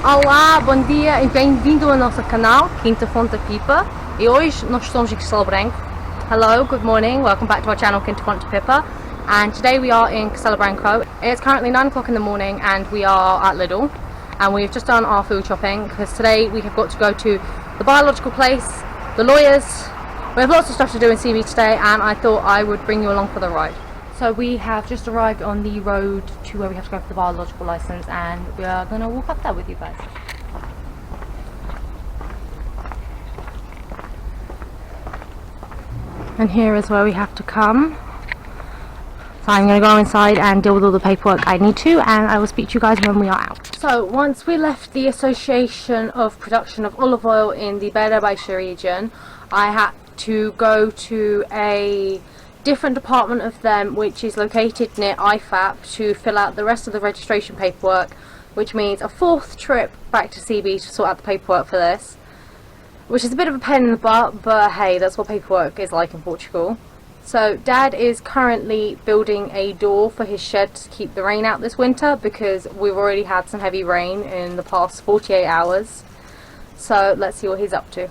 Olá, bom dia e bem-vindo ao nosso canal Quinta, Fonte, Pipa. E hoje nós estamos em Castelo Branco. Hello, good morning, welcome back to our channel Quinta, Fonte, Pipa. And today we are in Castelo Branco. It's currently 9 o'clock in the morning and we are at Lidl. And we've just done our food shopping because today we have got to go to the biological place, the lawyers. We have lots of stuff to do in CB today and I thought I would bring you along for the ride. So we have just arrived on the road to where we have to go for the biological license and we are going to walk up there with you guys. And here is where we have to come. So I'm going to go inside and deal with all the paperwork I need to, and I will speak to you guys when we are out. So once we left the Association of Production of Olive Oil in the Beira Baixa region, I had to go to a different department of them which is located near IFAP to fill out the rest of the registration paperwork, which means a fourth trip back to CB to sort out the paperwork for this, which is a bit of a pain in the butt, but hey, that's what paperwork is like in Portugal. So Dad is currently building a door for his shed to keep the rain out this winter because we've already had some heavy rain in the past 48 hours. So let's see what he's up to.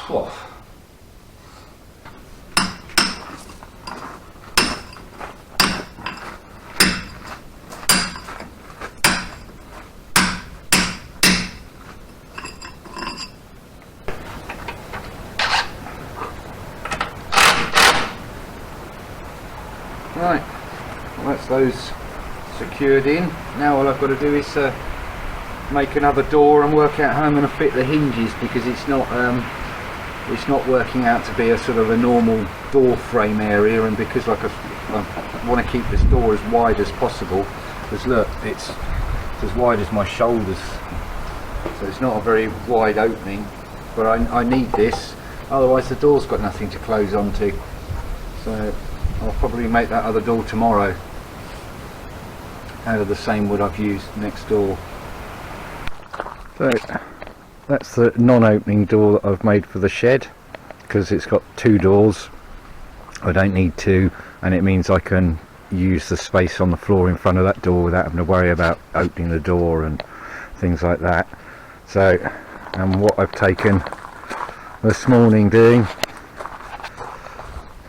Whoa. Right, well, that's those secured in. Now all I've got to do is make another door and work out how I'm going to fit the hinges, because it's not working out to be a sort of a normal door frame area, and because like I want to keep this door as wide as possible, because look, it's as wide as my shoulders, so it's not a very wide opening, but I need this, otherwise the door's got nothing to close onto. So I'll probably make that other door tomorrow out of the same wood I've used next door. So that's the non-opening door that I've made for the shed, because it's got two doors. I don't need two, and it means I can use the space on the floor in front of that door without having to worry about opening the door and things like that. So, and what I've taken this morning doing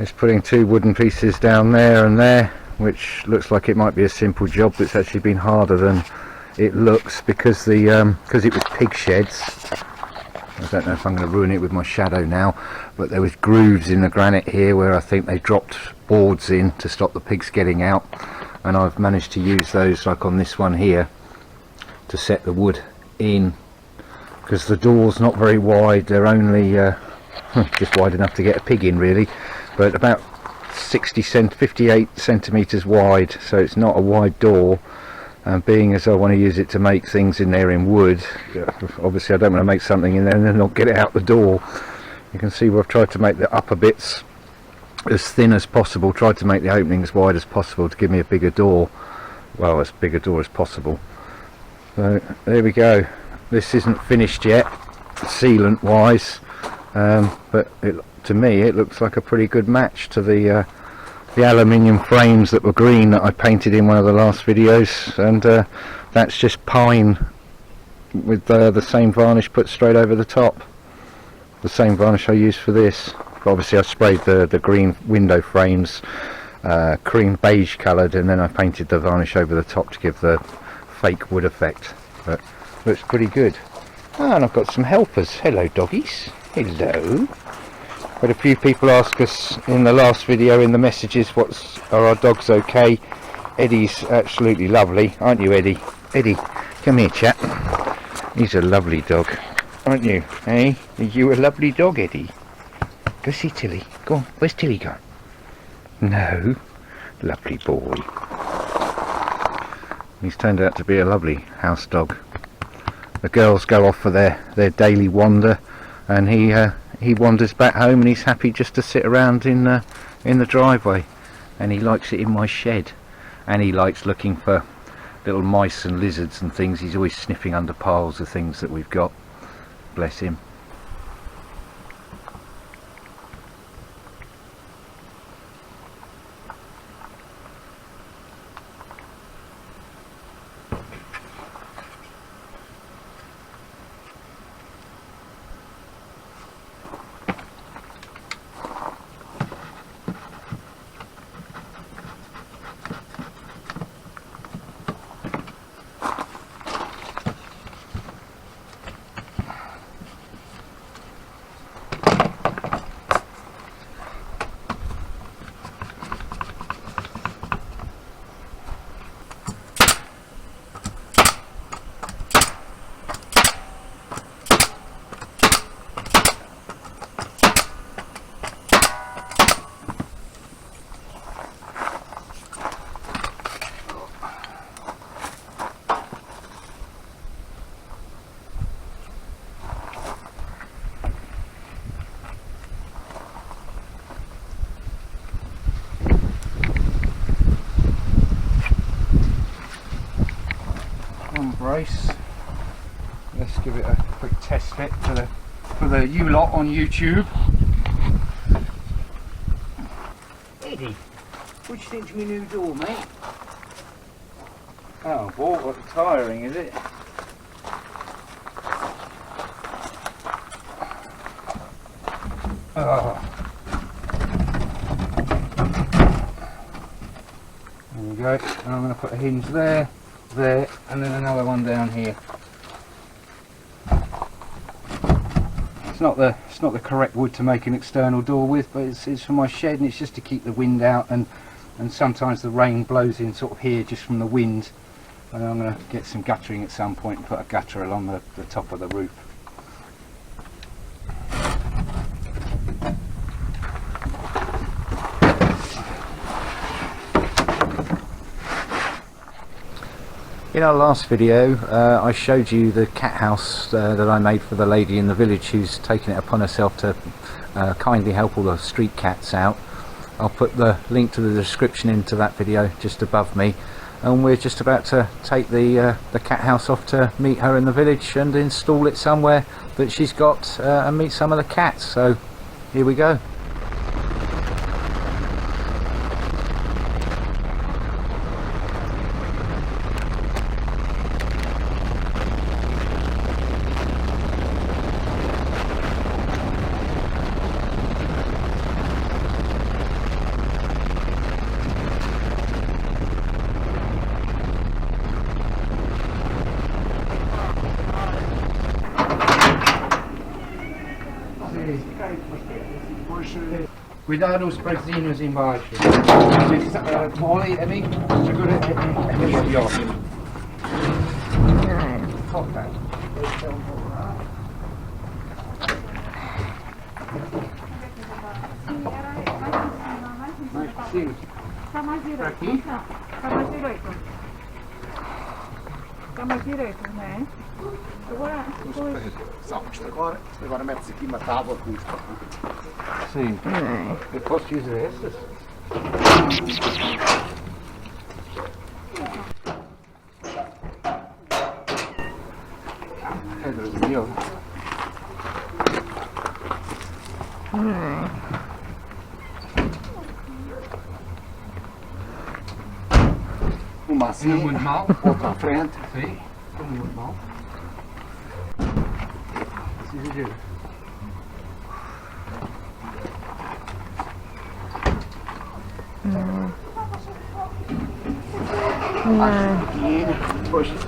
is putting two wooden pieces down there and there, which looks like it might be a simple job, but it's actually been harder than it looks, because it was pig sheds. I don't know if I'm going to ruin it with my shadow now, but there was grooves in the granite here where I think they dropped boards in to stop the pigs getting out, and I've managed to use those, like on this one here, to set the wood in, because the door's not very wide. They're only just wide enough to get a pig in really, but about 58 centimeters wide, so it's not a wide door. And being as I want to use it to make things in there in wood, obviously I don't want to make something in there and then not get it out the door. You can see where I've tried to make the upper bits as thin as possible, tried to make the opening as wide as possible to give me a bigger door, well, as big a door as possible. So there we go. This isn't finished yet sealant wise, but to me it looks like a pretty good match to the aluminium frames that were green that I painted in one of the last videos, and that's just pine with the same varnish put straight over the top, the same varnish I used for this. But obviously I sprayed the green window frames cream beige coloured, and then I painted the varnish over the top to give the fake wood effect, but looks pretty good. And I've got some helpers. Hello doggies, hello. Had a few people ask us in the last video in the messages, are our dogs okay? Eddie's absolutely lovely, aren't you Eddie? Eddie, come here chap. He's a lovely dog. aren't you? Eh? You a lovely dog, Eddie. Go see Tilly. Go on. Where's Tilly gone? No. Lovely boy. He's turned out to be a lovely house dog. The girls go off for their daily wander, and he wanders back home, and he's happy just to sit around in the driveway, and he likes it in my shed, and he likes looking for little mice and lizards and things. He's always sniffing under piles of things that we've got. Bless him. Brace. Let's give it a quick test fit for the you lot on YouTube. Eddie, what do you think of my new door, mate? Oh, boy, what tiring is it? Oh. There we go. And I'm going to put a hinge there, and then another one down here. It's not the correct wood to make an external door with, but it's for my shed, and it's just to keep the wind out, and sometimes the rain blows in sort of here just from the wind. And I'm going to get some guttering at some point and put a gutter along the top of the roof. In our last video I showed you the cat house that I made for the lady in the village who's taken it upon herself to kindly help all the street cats out. I'll put the link to the description into that video just above me, and we're just about to take the cat house off to meet her in the village and install it somewhere that she's got and meet some of the cats. So here we go. Cuidado os prezinhos embaixo. Molly, Emmy, segura Emmy ali, ó. Foca. Sim. Tá mais direito. Aqui? Não, tá mais direito. Tá mais direito, né? Agora, Agora metes aqui uma tábua com isto. Sim. Eu posso usar essas? Pedras ali, ó. Uma assim, Não muito mal. outra à frente. Sim. Não muito mal. Precisa de ajuda. Depois, isto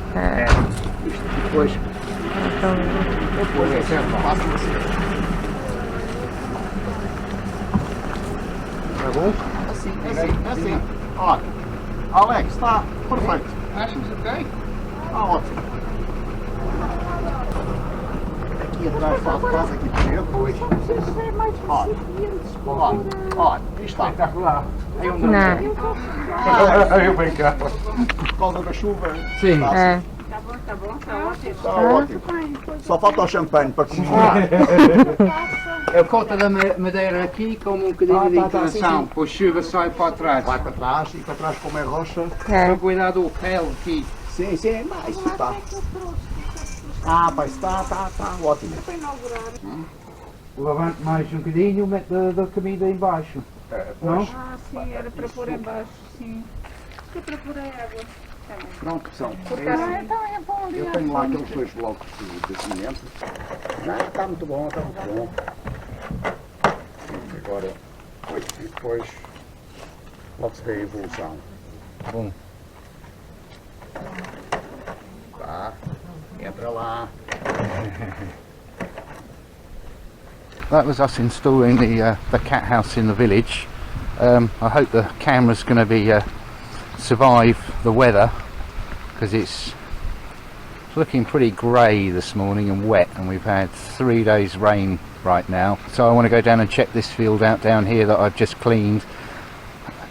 depois é certo, façam assim. Tá bom? Assim. Olha, Alex, está perfeito. Achas ok? Está ótimo. Aqui aqui atrás, faz aqui primeiro. Precisa ser mais recipientes para Ó, aqui está. Espetacular. Aí um Não. Eu brincava. Por causa da chuva. Sim. É. Tá bom, tá ótimo. Está ótimo. Só falta o champanhe para comemorar. Eu corto a madeira aqui como um bocadinho de inclinação, depois chuva sai para trás. Vai para trás e para trás como é rocha. Para cuidar do pele aqui. Sim, sim, mas está. Ah, pai, está ótimo. Levante mais um bocadinho, mete da comida em baixo. Não? Ah, sim, era para pôr em baixo, sim. Isto é para pôr a água. Pronto, são. Então é bom. Eu tenho lá aqueles 2 blocos de cimento. Está muito bom, está muito bom. Agora, e depois, logo se vê a evolução. Bom. Tá, entra lá. That was us installing the cat house in the village. I hope the camera's going to be survive the weather, because it's looking pretty grey this morning and wet, and we've had 3 days rain right now. So I want to go down and check this field out down here that I've just cleaned.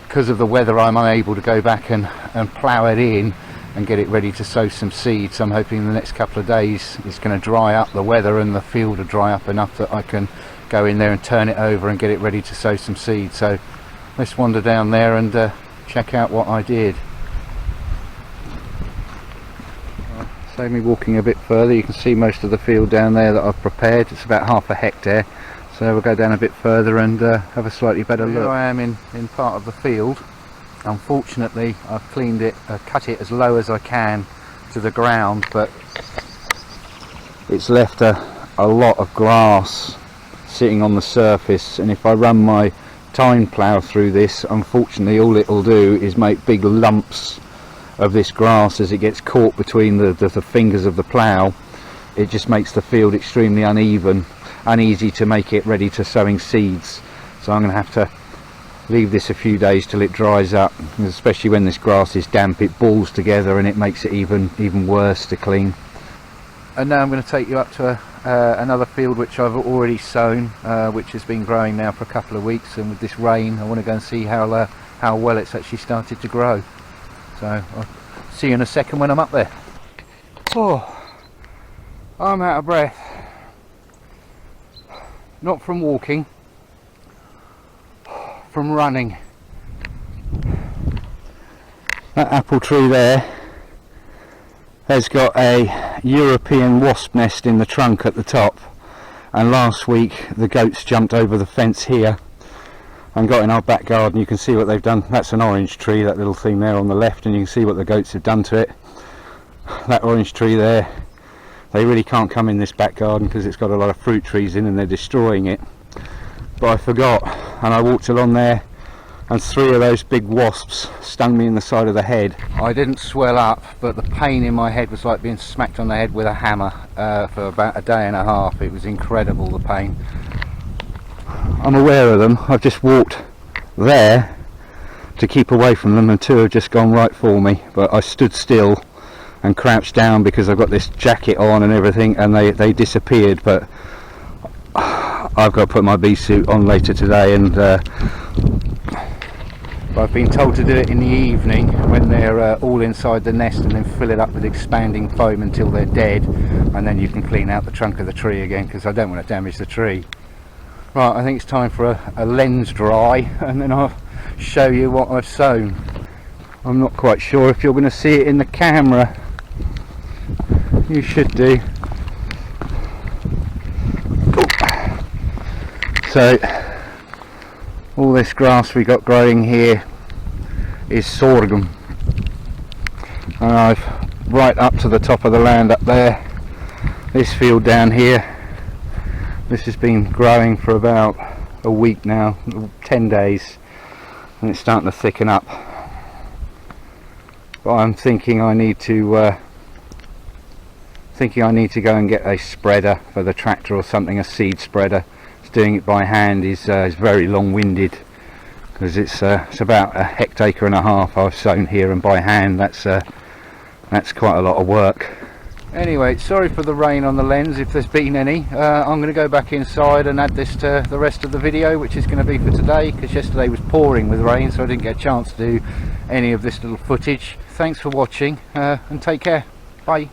Because of the weather, I'm unable to go back and plough it in and get it ready to sow some seeds. I'm hoping in the next couple of days it's going to dry up, the weather and the field will dry up enough that I can go in there and turn it over and get it ready to sow some seeds. So let's wander down there and check out what I did. Save me walking a bit further. You can see most of the field down there that I've prepared. It's about half a hectare, so we'll go down a bit further and have a slightly better look. Here I am in part of the field. Unfortunately, I've cleaned it, cut it as low as I can to the ground, but it's left a lot of grass sitting on the surface, and if I run my time plough through this, unfortunately all it will do is make big lumps of this grass as it gets caught between the fingers of the plough. It just makes the field extremely uneven, uneasy to make it ready to sowing seeds. So I'm going to have to leave this a few days till it dries up, especially when this grass is damp. It balls together and it makes it even worse to clean. And now I'm going to take you up to another field which I've already sown, which has been growing now for a couple of weeks, and with this rain I want to go and see how well it's actually started to grow. So I'll see you in a second when I'm up there. Oh, I'm out of breath. Not from walking, from running. That apple tree there has got a European wasp nest in the trunk at the top, and last week the goats jumped over the fence here and got in our back garden. You can see what they've done. That's an orange tree, that little thing there on the left, and you can see what the goats have done to it. That orange tree there, they really can't come in this back garden because it's got a lot of fruit trees in and they're destroying it. But I forgot, and I walked along there and 3 of those big wasps stung me in the side of the head. I didn't swell up, but the pain in my head was like being smacked on the head with a hammer for about a day and a half. It was incredible, the pain. I'm aware of them. I've just walked there to keep away from them, and 2 have just gone right for me, but I stood still and crouched down because I've got this jacket on and everything, and they disappeared. But I've got to put my bee suit on later today, and I've been told to do it in the evening when they're all inside the nest, and then fill it up with expanding foam until they're dead, and then you can clean out the trunk of the tree again, because I don't want to damage the tree. Right, I think it's time for a lens dry, and then I'll show you what I've sown. I'm not quite sure if you're going to see it in the camera. You should do. So all this grass we got growing here is sorghum, and I've right up to the top of the land up there, this field down here, this has been growing for about a week now, 10 days, and it's starting to thicken up. But I'm thinking I need to go and get a spreader for the tractor or something, a seed spreader. Doing it by hand is very long-winded, because it's about a hectare and a half I've sown here, and by hand that's quite a lot of work. Anyway, sorry for the rain on the lens if there's been any. I'm going to go back inside and add this to the rest of the video, which is going to be for today, because yesterday was pouring with rain, so I didn't get a chance to do any of this little footage. Thanks for watching and take care. Bye.